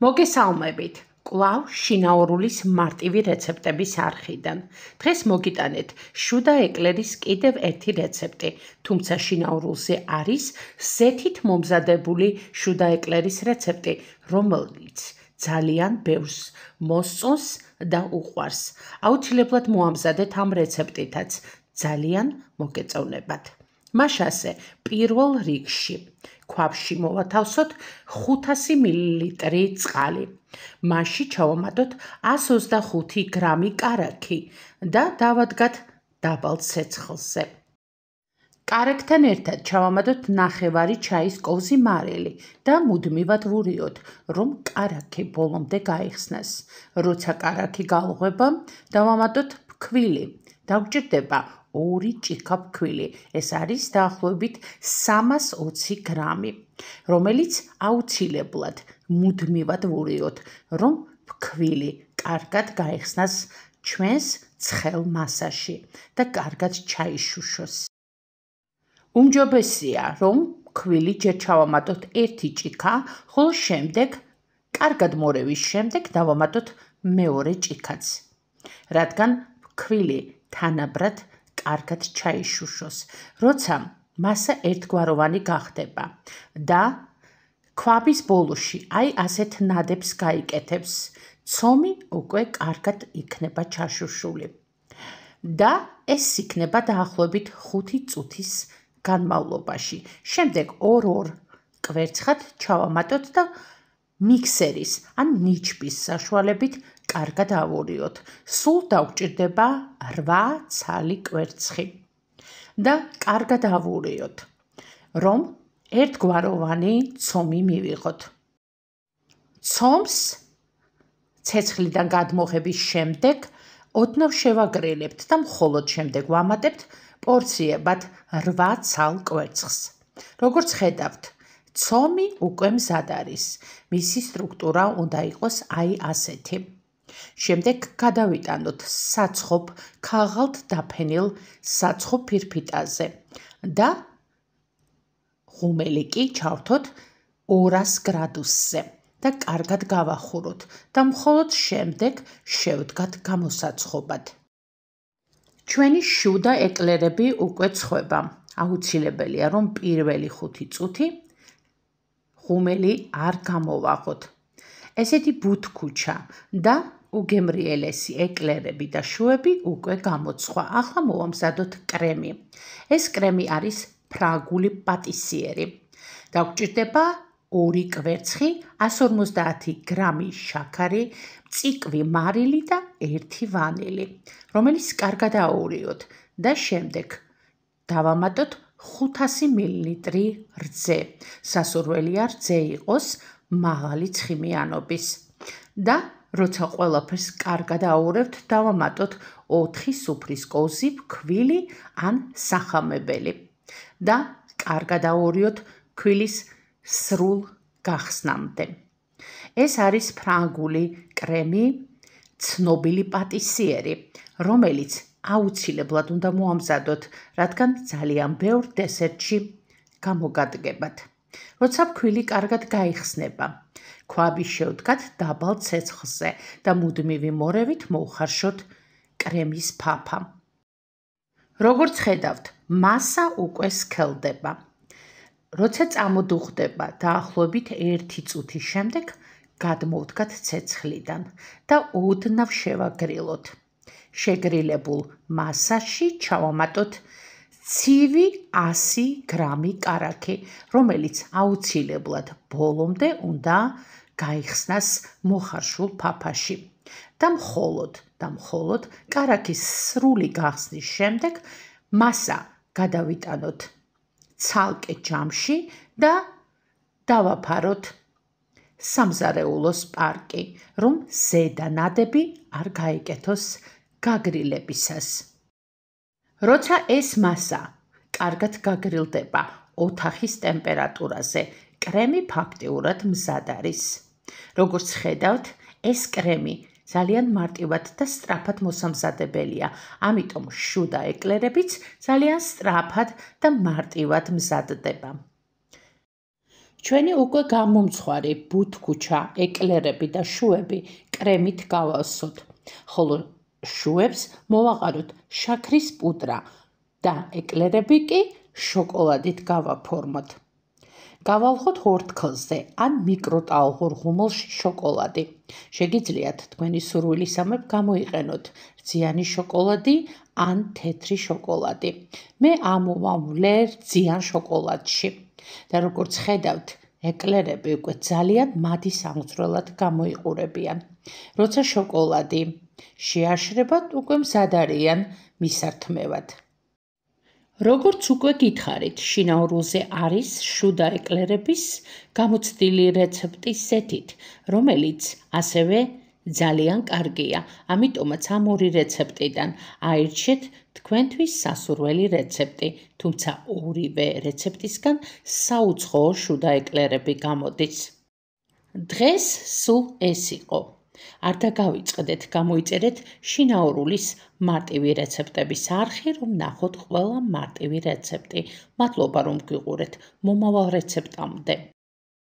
მოგესალმებით. კვლავ შინაურულის მარტივი რეცეპტების არხიდან. დღეს მოგიტანეთ შუდა ეკლერის კიდევ ერთი რეცეპტი, თუმცა შინაურულზე არის ზეთით მომზადებული შუდა ეკლერის რეცეპტი, რომელიც ძალიან ბევრს მოსწონს და უყვარს. აუცილებლად მოამზადეთ ამ რეცეპტითაც, ძალიან მოგეწონებათ. მაშასე პირველ რიგში ქვაბში მოვათავსოთ 500 მლ წყალი. მასში ჩავამატოთ 125 გრამი კარაქი და დავადგათ დაბალ ცეცხლზე. კარაქთან ერთად ჩავამატოთ ნახევარი ჩაის კოვზი მარილი და მუდმივად ვურიოთ, რომ კარაქი ბოლომდე გაიხსნას. როცა კარაქი გალღვება, დავამატოთ ფქვილი. დაგვჭირდება 2 ჭიქა ფქვილი. ეს არის დაახლოებით 320 გრამი, რომელიც აუცილებლად მუდმივად ვურიოთ, რომ ფქვილი კარგად გაიხსნას ჩვენს ცხელ მასაში და კარგად ჩაიშუშოს. უმჯობესია, რომ ფქვილი ჯერ ჩავამატოთ 1 ჭიქა, ხოლო შემდეგ, კარგად მორევის შემდეგ დავამატოთ მეორე ჭიქაც, რადგან ფქვილი თანაბრად კარგად ჩაიშუშოს, როცა მასა ერთგვაროვანი გახდება და ქვაბის ბოლოში ასეთ ნადებს გაიკეთებს, ცომი უკვე კარგად იქნება ჩაშუშული და ეს იქნება დაახლოებით 5 წუთის განმავლობაში. შემდეგ 2 კვერცხად ჩავამატოთ და მიქსერის ან ნიჩბის საშუალებით კარგად ავურიოთ. სულ დაგვჭირდება 8 ცალი კვერცხი და კარგად ავურიოთ, რომ ერთგვაროვანი ცომი მივიღოთ. ცომს ცეცხლიდან გადმოღების შემდეგ ოდნავ შევაგრილებთ და მხოლოდ შემდეგ ვამატებთ პორციებად 8 ცალ კვერცხს. როგორც ხედავთ, ცომი უკვე მზად არის. მისი სტრუქტურა უნდა იყოს ასეთი. შემდეგ გადავიტანოთ საცხობ ქაღალდ დაფენილ საცხობ ფირფიტაზე და ღუმელი კი ჩავრთოთ 200 გრადუსზე და კარგად გავახუროთ და მხოლოდ შემდეგ შევდგათ გამოსაცხობად. ჩვენი შუდა ეკლერები უკვე ცხვება. აუცილებელია, რომ პირველი 5 წუთი ღუმელი არ გამოვაღოთ. ესეთი ბუთქუჩა და უგემრიელესი ეკლერები და შუები უკვე გამოცხვა. ახლა მოვამზადოთ კრემი. ეს კრემი არის ფრანგული პატისიერი. დაგვჭირდება 2 კვერცხი, 150 გრამი შაქარი, მწიკვი მარილი და 1 ვანილი, რომელიც კარგად აურიოთ და შემდეგ დავამატოთ 500 მლ რძე. სასურველია რძე იყოს მაღალი ცხიმიანობის და როცა ყველაფერს კარგად აურევთ, დავამატოთ 4 სუფრის კოვზი ფქვილი ან სახამებელი და კარგად აურიოთ ფქვილის სრულ გახსნამდე. ეს არის ფრანგული კრემი, ცნობილი პატისიერი, რომელიც აუცილებლად უნდა მოამზადოთ, რადგან ძალიან ბევრ დესერტში გამოგადგებათ. როცა ფქვილი კარგად გაიხსნება, ქვაბი შევდგათ დაბალ ცეცხლზე და მუდმივი მორევით მოვხარშოთ კრემის ფაფა. როგორც ხედავთ, მასა უკვე სქელდება. როცა წამოდუხდება დაახლოებით 1 წუთის შემდეგ, გადმოვდგათ ცეცხლიდან და ოდნავ შევაგრილოთ. შეგრილებულ მასაში ჩავამატოთ ცივი 100 გრამი კარაქი, რომელიც აუცილებლად ბოლომდე უნდა გაიხსნას მოხარშულ ფაფაში და მხოლოდ კარაქის სრული გახსნის შემდეგ მასა გადავიტანოთ ცალკე ჯამში და დავაფაროთ სამზარეულოს პარკი, რომ ზედა ნადები არ გაიკეთოს გაგრილებისას. როცა ეს მასა კარგად გაგრილდება ოთახის ტემპერატურაზე, კრემი ფაქტიურად მზად არის. როგორც ხედავთ, ეს კრემი ძალიან მარტივად და სწრაფად მოსამზადებელია, ამიტომ შუდა ეკლერებიც ძალიან სწრაფად და მარტივად მზადდება. ჩვენი უკვე გამომცხვარი ბუთქუჩა, ეკლერები და შუები კრემით გავავსოთ, ხოლო შუებს მოვაყაროთ შაქრის პუდრა და ეკლერები კი შოკოლადით გავაფორმოთ. Გავავხოთ ორთქლზე ან მიკროტალღურ ღუმელში შოკოლადი. შეგიძლიათ თქვენი სურვილისამებრ გამოიყენოთ რძიანი შოკოლადი ან თეთრი შოკოლადი. მე ამოვამვლე რძიან შოკოლადში და როგორც ხედავთ, ეკლერები უკვე ძალიან მადი სამწვრელად გამოიყურებიან. როცა შოკოლადი შეაშრებათ, უკვე მზად არიან მისართმევად. როგორც უკვე გითხარით, შინაურულზე არის შუდა ეკლერების გამოცდილი რეცეპტის ზეთით, რომელიც ასევე ძალიან კარგია. ამიტომაც ამ ორი რეცეპტიდან აირჩიეთ თქვენთვის სასურველი რეცეპტი, თუმცა ორივე რეცეპტისგან საუცხოო შუდა ეკლერები გამოდის. დღეს სულ ეს იყო. არ დაგავიწყდეთ, გამოიწერეთ შინაურულის მარტივი რეცეპტების არხი, რომ ნახოთ ყველა მარტივი რეცეპტი. მადლობა, რომ გიყურეთ. მომავალ რეცეპტამდე.